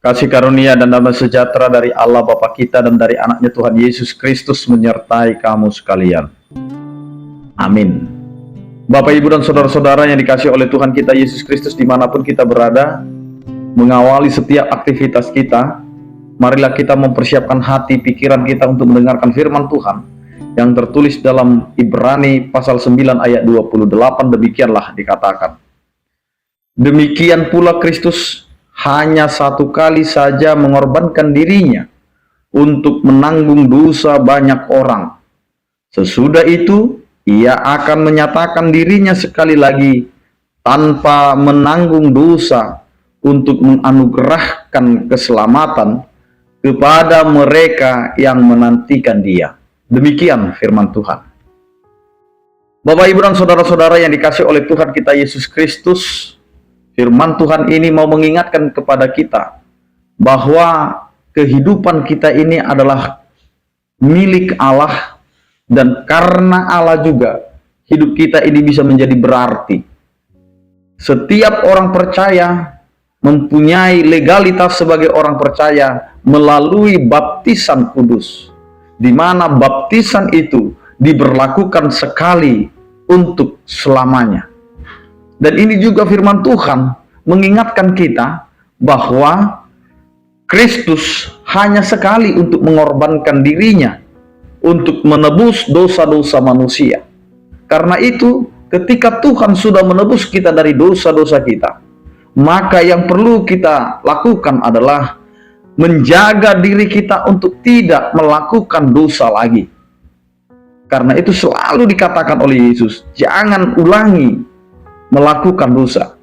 Kasih karunia dan damai sejahtera dari Allah Bapa kita dan dari anaknya Tuhan Yesus Kristus menyertai kamu sekalian. Amin. Bapak, Ibu, dan saudara-saudara yang dikasihi oleh Tuhan kita Yesus Kristus dimanapun kita berada, mengawali setiap aktivitas kita, marilah kita mempersiapkan hati pikiran kita untuk mendengarkan firman Tuhan yang tertulis dalam Ibrani pasal 9 ayat 28. Demikianlah dikatakan, demikian pula Kristus hanya satu kali saja mengorbankan dirinya untuk menanggung dosa banyak orang. Sesudah itu, ia akan menyatakan dirinya sekali lagi tanpa menanggung dosa untuk menganugerahkan keselamatan kepada mereka yang menantikan Dia. Demikian firman Tuhan. Bapak, Ibu, dan saudara-saudara yang dikasihi oleh Tuhan kita Yesus Kristus, firman Tuhan ini mau mengingatkan kepada kita bahwa kehidupan kita ini adalah milik Allah, dan karena Allah juga hidup kita ini bisa menjadi berarti. Setiap orang percaya mempunyai legalitas sebagai orang percaya melalui baptisan kudus, di mana baptisan itu diberlakukan sekali untuk selamanya. Dan ini juga firman Tuhan mengingatkan kita bahwa Kristus hanya sekali untuk mengorbankan dirinya untuk menebus dosa-dosa manusia. Karena itu, ketika Tuhan sudah menebus kita dari dosa-dosa kita, maka yang perlu kita lakukan adalah menjaga diri kita untuk tidak melakukan dosa lagi. Karena itu selalu dikatakan oleh Yesus, jangan ulangi melakukan dosa.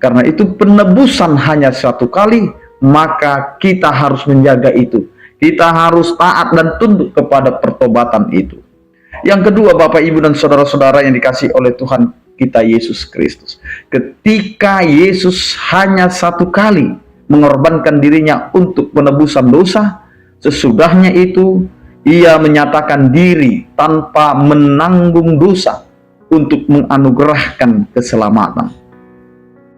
Karena itu penebusan hanya satu kali, maka kita harus menjaga itu. Kita harus taat dan tunduk kepada pertobatan itu. Yang kedua, Bapak, Ibu, dan saudara-saudara yang dikasihi oleh Tuhan kita Yesus Kristus, ketika Yesus hanya satu kali mengorbankan dirinya untuk penebusan dosa, sesudahnya itu Ia menyatakan diri tanpa menanggung dosa untuk menganugerahkan keselamatan.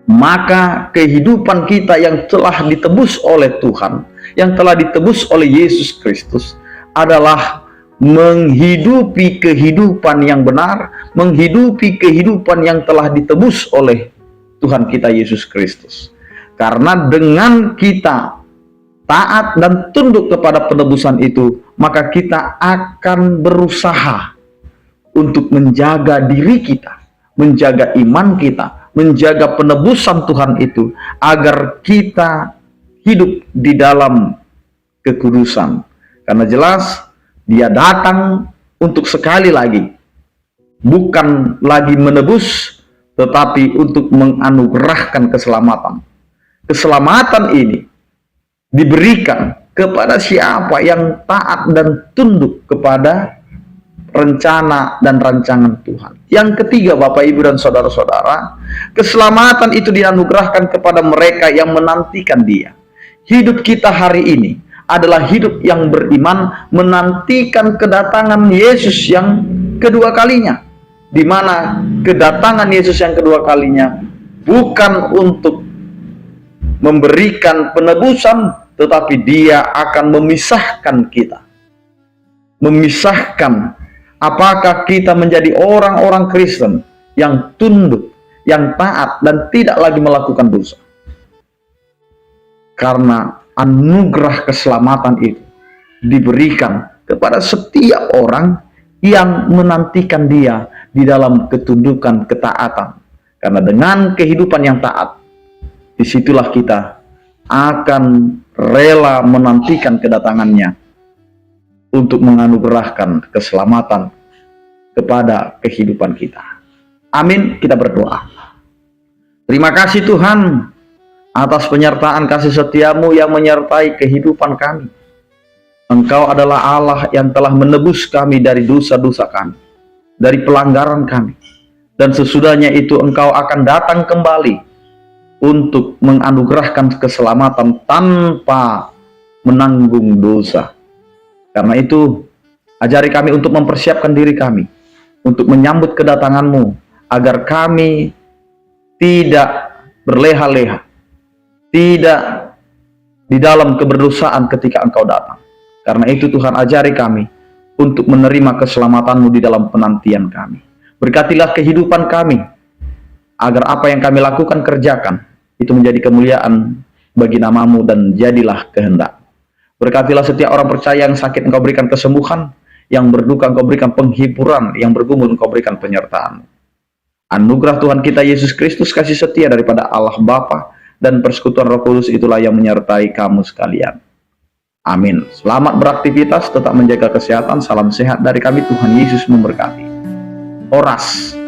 Maka kehidupan kita yang telah ditebus oleh Tuhan, yang telah ditebus oleh Yesus Kristus, adalah menghidupi kehidupan yang benar, menghidupi kehidupan yang telah ditebus oleh Tuhan kita Yesus Kristus. Karena dengan kita taat dan tunduk kepada penebusan itu, maka kita akan berusaha untuk menjaga diri kita, menjaga iman kita, menjaga penebusan Tuhan itu, agar kita hidup di dalam kekudusan. Karena jelas Dia datang untuk sekali lagi, bukan lagi menebus, tetapi untuk menganugerahkan keselamatan. Keselamatan ini diberikan kepada siapa yang taat dan tunduk kepada rencana dan rancangan Tuhan. Yang ketiga, Bapak, Ibu, dan saudara-saudara, keselamatan itu dianugerahkan kepada mereka yang menantikan Dia. Hidup kita hari ini adalah hidup yang beriman, menantikan kedatangan Yesus yang kedua kalinya, di mana kedatangan Yesus yang kedua kalinya bukan untuk memberikan penebusan, tetapi Dia akan memisahkan kita, memisahkan apakah kita menjadi orang-orang Kristen yang tunduk, yang taat, dan tidak lagi melakukan dosa. Karena anugerah keselamatan itu diberikan kepada setiap orang yang menantikan Dia di dalam ketundukan, ketaatan. Karena dengan kehidupan yang taat, disitulah kita akan rela menantikan kedatangannya untuk menganugerahkan keselamatan kepada kehidupan kita. Amin. Kita berdoa. Terima kasih Tuhan atas penyertaan kasih setiamu yang menyertai kehidupan kami. Engkau adalah Allah yang telah menebus kami dari dosa-dosa kami, dari pelanggaran kami. Dan sesudahnya itu Engkau akan datang kembali untuk menganugerahkan keselamatan tanpa menanggung dosa. Karena itu, ajari kami untuk mempersiapkan diri kami untuk menyambut kedatangan-Mu, agar kami tidak berleha-leha, tidak di dalam keberdosaan ketika Engkau datang. Karena itu Tuhan, ajari kami untuk menerima keselamatan-Mu di dalam penantian kami. Berkatilah kehidupan kami, agar apa yang kami lakukan, kerjakan, itu menjadi kemuliaan bagi nama-Mu dan jadilah kehendak. Berkatilah setiap orang percaya yang sakit, Engkau berikan kesembuhan, yang berduka Engkau berikan penghiburan, yang bergumul Engkau berikan penyertaan. Anugerah Tuhan kita Yesus Kristus, kasih setia daripada Allah Bapa dan persekutuan Roh Kudus itulah yang menyertai kamu sekalian. Amin. Selamat beraktivitas, tetap menjaga kesehatan. Salam sehat dari kami, Tuhan Yesus memberkati. Horas.